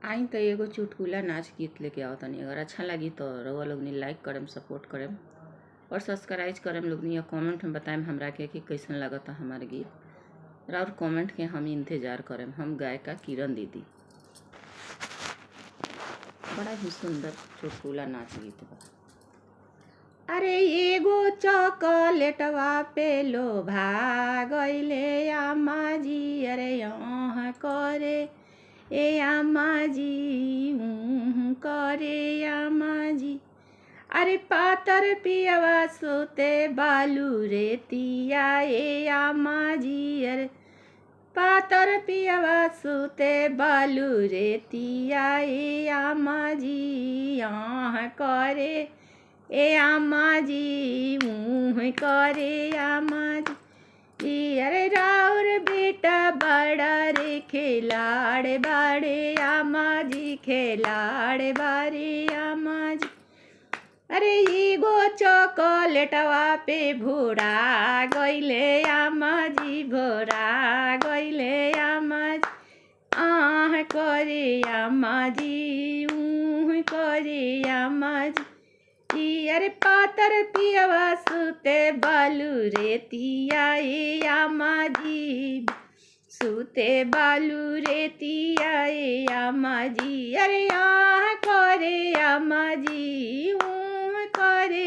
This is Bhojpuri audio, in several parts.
आई तो एगो चुटकुला नाच गीत लेके आओ तनी। अगर अच्छा लगी तो रउआ लोगनी लाइक करेम, सपोर्ट करेम और सब्सक्राइब करेम लोगनी। या कमेंट में बताएम हमरा के कि कैसन लगता हमार गीत। और कमेंट के हम इंतजार करेम। हम गायिका किरण दीदी। बड़ा ही सुंदर चुटकुला नाच गीत बा। अरे एगो चॉकलेटवा पे लोभा गइले अम्मा जी। अरे यहाँ करे ए अम्मा जी, करे अम्मा जी। अरे पातर पियवा सोते बालू रेतिया ए अम्मा जी। अरे पातर पियवा सोते बालू रेतिया ए अम्मा जी। यहाँ करे ए अम्मा जी, करे अम्मा जी। अरे राउर बेटा बड़ा रे खिलाड़ बाड़े अम्मा जी, खिलाड़ बारे अम्मा जी। अरे एगो चॉकलेटवा पे भोरा गइले अम्मा जी, भोरा गइले अम्मा जी। करे अम्मा जी, करे अम्मा जी। अरे पातर पियवा सुते बालू रेतिया ए अम्मा जी, सुते बालू रेतिया ए अम्मा जी। अरे यहाँ करे अम्मा जी, करे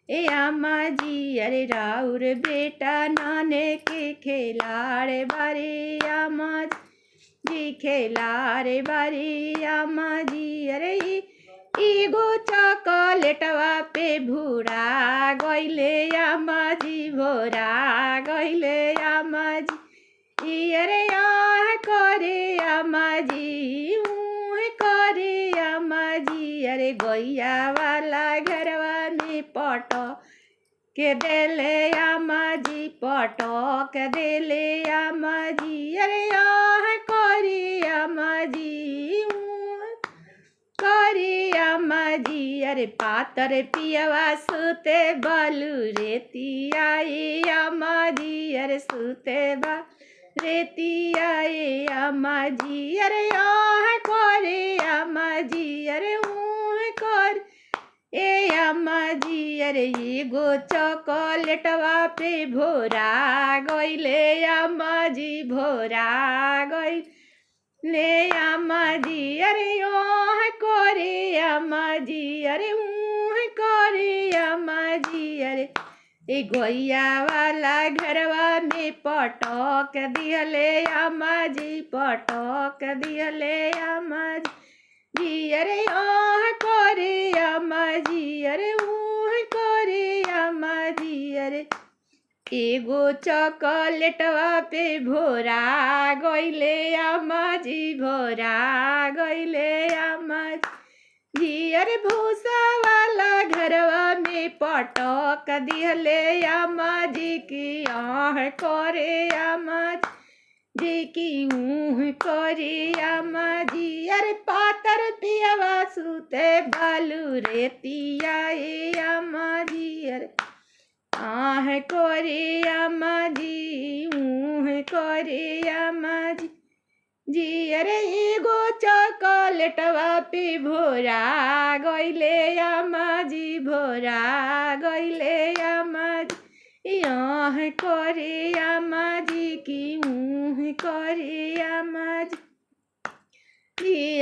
ए अम्मा जी। अरे राउर बेटा नाने के खिलाड़ बारे अम्मा जी, खिलाड़ बारे अम्मा जी। अरे एगो चॉकलेटवा पे भूरा गइले अम्मा जी, भोरा गइले अम्मा जी। अरे यहाँ करे अम्मा जी, करे अम्मा जी। अरे गैया वाला घरवा में पटो के देले अम्मा जी, पटो के देले अम्मा जी। अरे यहाँ करे अम्मा जी, करे अम्मा जी। अरे पातर पियवा सुते बालू रेतिया ए अम्मा जी। अरे सुते बा रेतिया ए अम्मा जी। अरे यहाँ करे अम्मा जी। अरे कर ए अम्मा जी। अरे एगो चॉकलेटवा पे भोरा गइले अम्मा जी, भोरा गइले अम्मा जी। अरे यहाँ करे अम्मा जी। अरे करे अम्मा जी। अरे ए गैया वाला घरवा में पटक दिहले अम्मा जी, पटक दिहले अम्मा जी। अरे यहाँ करे अम्मा जी। अरे करे अम्मा जी। अरे एगो चॉकलेटवा पे भोरा गइले अम्मा जी, भोरा गइले अम्मा जी। अरे भूसा वाला घरवा में पटक दिहले अम्मा जी की आह करे अम्मा जी की करे अम्मा जी। अरे पातर पियवा सुते बालू रेतिया ए अम्मा जी। अरे आह करे अम्मा जी, करे अम्मा जी। अरे एगो चॉकलेटवा पे भोरा गइले अम्मा जी, भोरा गइले अम्मा जी। यहाँ करे अम्मा जी की करे अम्मा जी।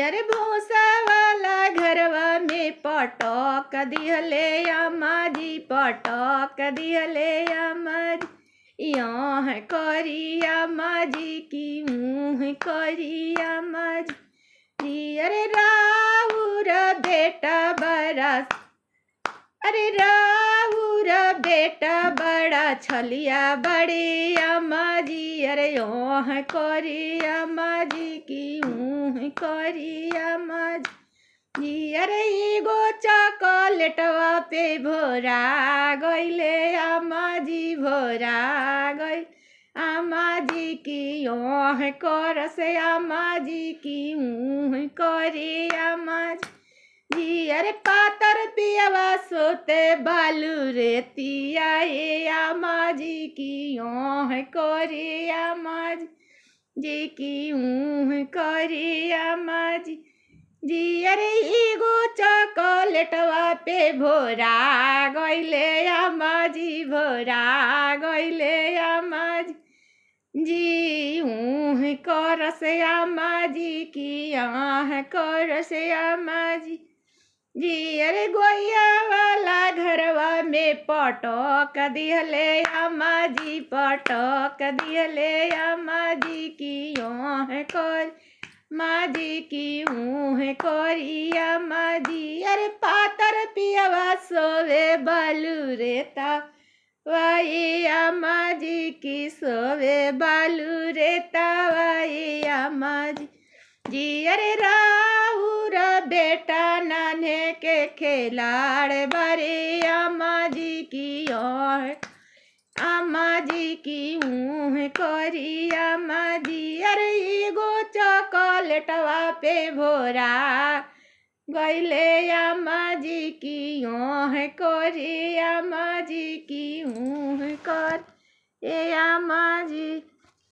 अरे भूसा वाला घरवा में पटक दिहले अम्मा जी, पटक दिहले अम्मा जी। यहाँ करी अम्मा जी की करी अम्मा जी। अरे राउर बेटा बड़ा, अरे राउर बेटा बड़ा छलिया बड़े अम्मा जी। अरे यहाँ करी अम्मा जी की करी अम्मा जी। अरे एगो चॉकलेटवा पे भोरा गइले अम्मा जी, भोरा गइल अम्मा जी की यहाँ कर से अम्मा जी की करे अम्मा जी। अरे पातर पियवा सोते बालू रेतिया ए अम्मा जी की यहाँ करे अम्मा जी की करे अम्मा जी। जी अरे एगो चॉकलेटवा पे भोरा गइले अम्मा जी, भोरा गइले अम्मा जी। जी ऊह करस अम्मा जी की आह करस अम्मा जी। जी अरे गोइया वाला घरवा में पटक दिहले अम्मा जी, पटक दिहले अम्मा जी की आह कर माँ जी की ऊह करिया माँ जी। अरे पातर पियावा सोवे बालू रेता वाइया माँ जी की सोवे बालू रेता वाइया माँ जी। जी अरे राउर बेटा नाने के खिलाड़ बारे अम्मा जी की ओर अम्मा जी की ऊह करी अम्मा जी। अरे एगो चॉकलेटवा पे भोरा गइले अम्मा जी की ओह करी अम्मा जी की ऊह कर ए अम्मा जी।